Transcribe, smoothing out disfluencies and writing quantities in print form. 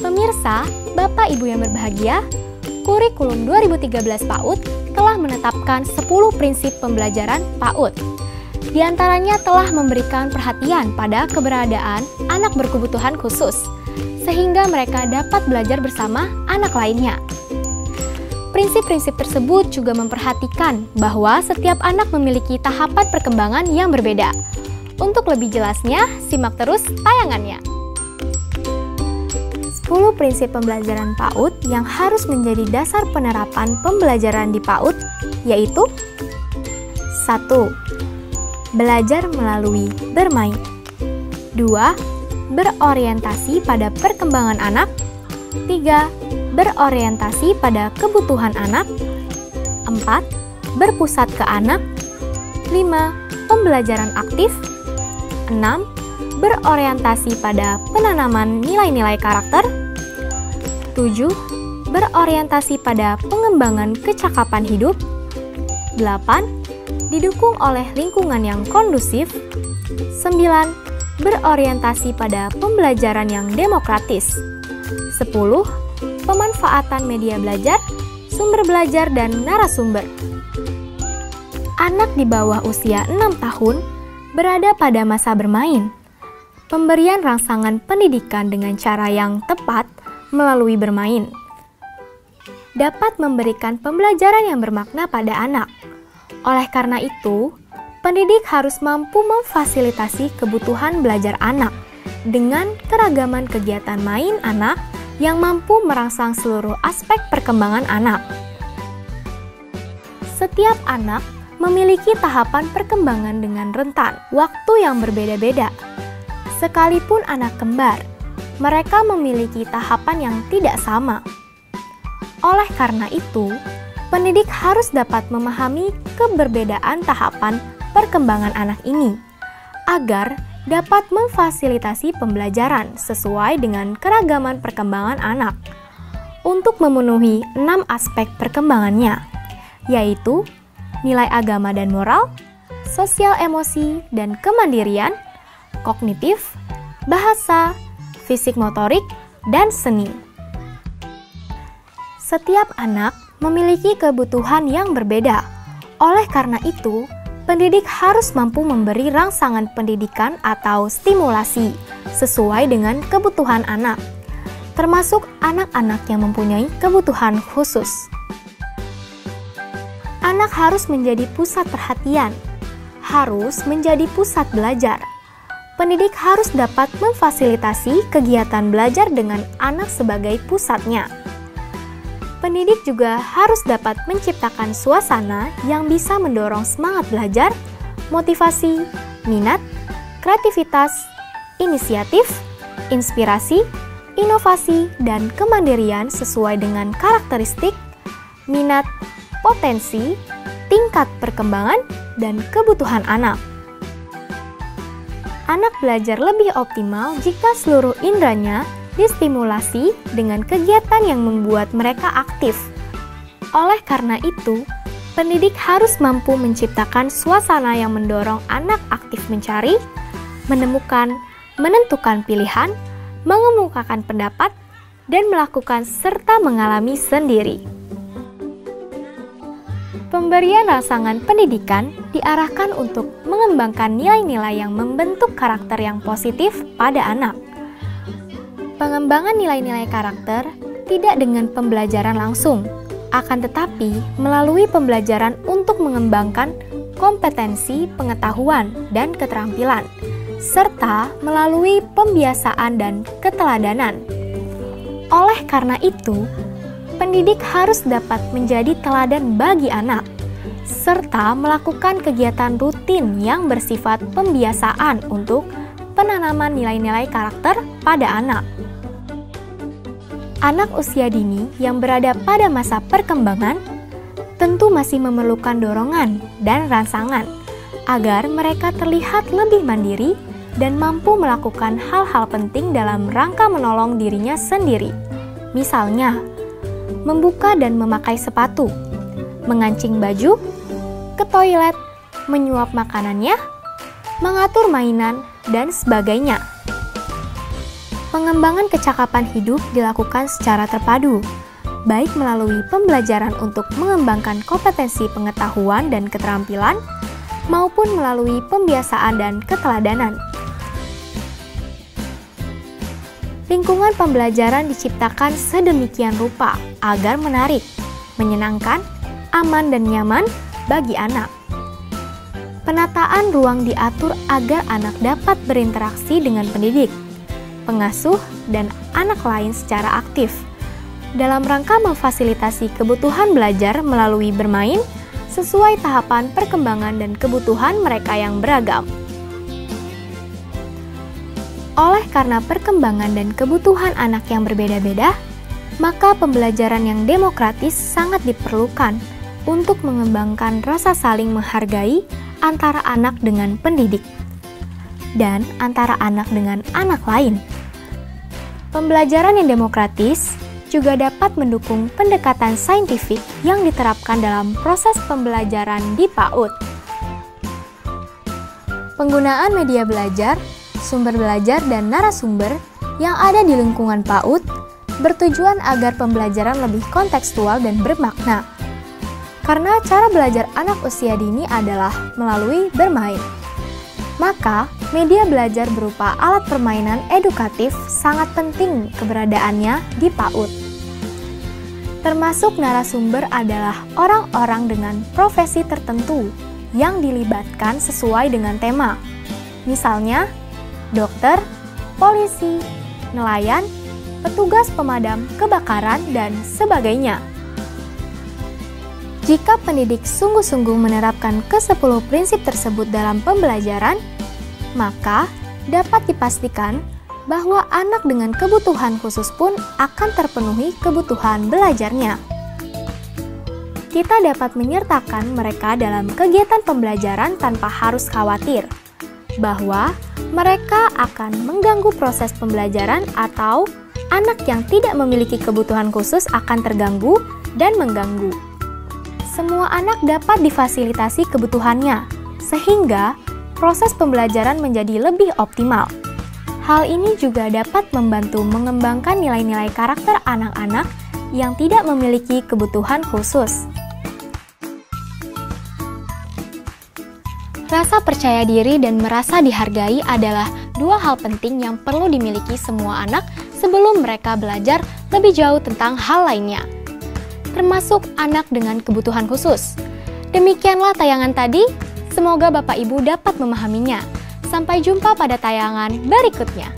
Pemirsa, Bapak Ibu yang berbahagia, Kurikulum 2013 PAUD telah menetapkan 10 prinsip pembelajaran PAUD. Di antaranya telah memberikan perhatian pada keberadaan anak berkebutuhan khusus, sehingga mereka dapat belajar bersama anak lainnya. Prinsip-prinsip tersebut juga memperhatikan bahwa setiap anak memiliki tahapan perkembangan yang berbeda. Untuk lebih jelasnya, simak terus tayangannya. 10 prinsip pembelajaran PAUD yang harus menjadi dasar penerapan pembelajaran di PAUD yaitu 1. Belajar melalui bermain. 2. Berorientasi pada perkembangan anak. 3. Berorientasi pada kebutuhan anak. 4. Berpusat ke anak. 5. Pembelajaran aktif. 6. Berorientasi pada penanaman nilai-nilai karakter. 7. Berorientasi pada pengembangan kecakapan hidup. 8. Didukung oleh lingkungan yang kondusif. 9. Berorientasi pada pembelajaran yang demokratis. 10. Pemanfaatan media belajar, sumber belajar, dan narasumber. Anak di bawah usia 6 tahun berada pada masa bermain. Pemberian rangsangan pendidikan dengan cara yang tepat melalui bermain dapat memberikan pembelajaran yang bermakna pada anak. Oleh karena itu, pendidik harus mampu memfasilitasi kebutuhan belajar anak dengan keragaman kegiatan main anak yang mampu merangsang seluruh aspek perkembangan anak. Setiap anak memiliki tahapan perkembangan dengan rentan waktu yang berbeda-beda. Sekalipun anak kembar, mereka memiliki tahapan yang tidak sama. Oleh karena itu, pendidik harus dapat memahami keberbedaan tahapan perkembangan anak ini, agar dapat memfasilitasi pembelajaran sesuai dengan keragaman perkembangan anak untuk memenuhi 6 aspek perkembangannya, yaitu nilai agama dan moral, sosial emosi dan kemandirian, kognitif, bahasa, fisik motorik, dan seni. Setiap anak memiliki kebutuhan yang berbeda. Oleh karena itu, pendidik harus mampu memberi rangsangan pendidikan atau stimulasi sesuai dengan kebutuhan anak, termasuk anak-anak yang mempunyai kebutuhan khusus. Anak harus menjadi pusat perhatian, harus menjadi pusat belajar. Pendidik harus dapat memfasilitasi kegiatan belajar dengan anak sebagai pusatnya. Pendidik juga harus dapat menciptakan suasana yang bisa mendorong semangat belajar, motivasi, minat, kreativitas, inisiatif, inspirasi, inovasi, dan kemandirian sesuai dengan karakteristik, minat, potensi, tingkat perkembangan, dan kebutuhan anak. Anak belajar lebih optimal jika seluruh inderanya distimulasi dengan kegiatan yang membuat mereka aktif. Oleh karena itu, pendidik harus mampu menciptakan suasana yang mendorong anak aktif mencari, menemukan, menentukan pilihan, mengemukakan pendapat, dan melakukan serta mengalami sendiri. Pemberian rangsangan pendidikan diarahkan untuk mengembangkan nilai-nilai yang membentuk karakter yang positif pada anak. Pengembangan nilai-nilai karakter tidak dengan pembelajaran langsung, akan tetapi melalui pembelajaran untuk mengembangkan kompetensi, pengetahuan, dan keterampilan, serta melalui pembiasaan dan keteladanan. Oleh karena itu, pendidik harus dapat menjadi teladan bagi anak, serta melakukan kegiatan rutin yang bersifat pembiasaan untuk penanaman nilai-nilai karakter pada anak. Anak usia dini yang berada pada masa perkembangan tentu masih memerlukan dorongan dan rangsangan agar mereka terlihat lebih mandiri dan mampu melakukan hal-hal penting dalam rangka menolong dirinya sendiri. Misalnya, membuka dan memakai sepatu, mengancing baju, ke toilet, menyuap makanannya, mengatur mainan, dan sebagainya. Pengembangan kecakapan hidup dilakukan secara terpadu, baik melalui pembelajaran untuk mengembangkan kompetensi pengetahuan dan keterampilan, maupun melalui pembiasaan dan keteladanan. Lingkungan pembelajaran diciptakan sedemikian rupa agar menarik, menyenangkan, aman dan nyaman bagi anak. Penataan ruang diatur agar anak dapat berinteraksi dengan pendidik, pengasuh, dan anak lain secara aktif, dalam rangka memfasilitasi kebutuhan belajar melalui bermain sesuai tahapan perkembangan dan kebutuhan mereka yang beragam. Oleh karena perkembangan dan kebutuhan anak yang berbeda-beda, maka pembelajaran yang demokratis sangat diperlukan untuk mengembangkan rasa saling menghargai antara anak dengan pendidik dan antara anak dengan anak lain. Pembelajaran yang demokratis juga dapat mendukung pendekatan saintifik yang diterapkan dalam proses pembelajaran di PAUD. Penggunaan media belajar, sumber belajar, dan narasumber yang ada di lingkungan PAUD bertujuan agar pembelajaran lebih kontekstual dan bermakna. Karena cara belajar anak usia dini adalah melalui bermain, maka media belajar berupa alat permainan edukatif sangat penting keberadaannya di PAUD. Termasuk narasumber adalah orang-orang dengan profesi tertentu yang dilibatkan sesuai dengan tema. Misalnya, dokter, polisi, nelayan, petugas pemadam kebakaran, dan sebagainya. Jika pendidik sungguh-sungguh menerapkan ke-10 prinsip tersebut dalam pembelajaran, maka dapat dipastikan bahwa anak dengan kebutuhan khusus pun akan terpenuhi kebutuhan belajarnya. Kita dapat menyertakan mereka dalam kegiatan pembelajaran tanpa harus khawatir bahwa mereka akan mengganggu proses pembelajaran atau anak yang tidak memiliki kebutuhan khusus akan terganggu dan mengganggu. Semua anak dapat difasilitasi kebutuhannya, sehingga proses pembelajaran menjadi lebih optimal. Hal ini juga dapat membantu mengembangkan nilai-nilai karakter anak-anak yang tidak memiliki kebutuhan khusus. Rasa percaya diri dan merasa dihargai adalah dua hal penting yang perlu dimiliki semua anak sebelum mereka belajar lebih jauh tentang hal lainnya, termasuk anak dengan kebutuhan khusus. Demikianlah tayangan tadi, semoga Bapak Ibu dapat memahaminya. Sampai jumpa pada tayangan berikutnya.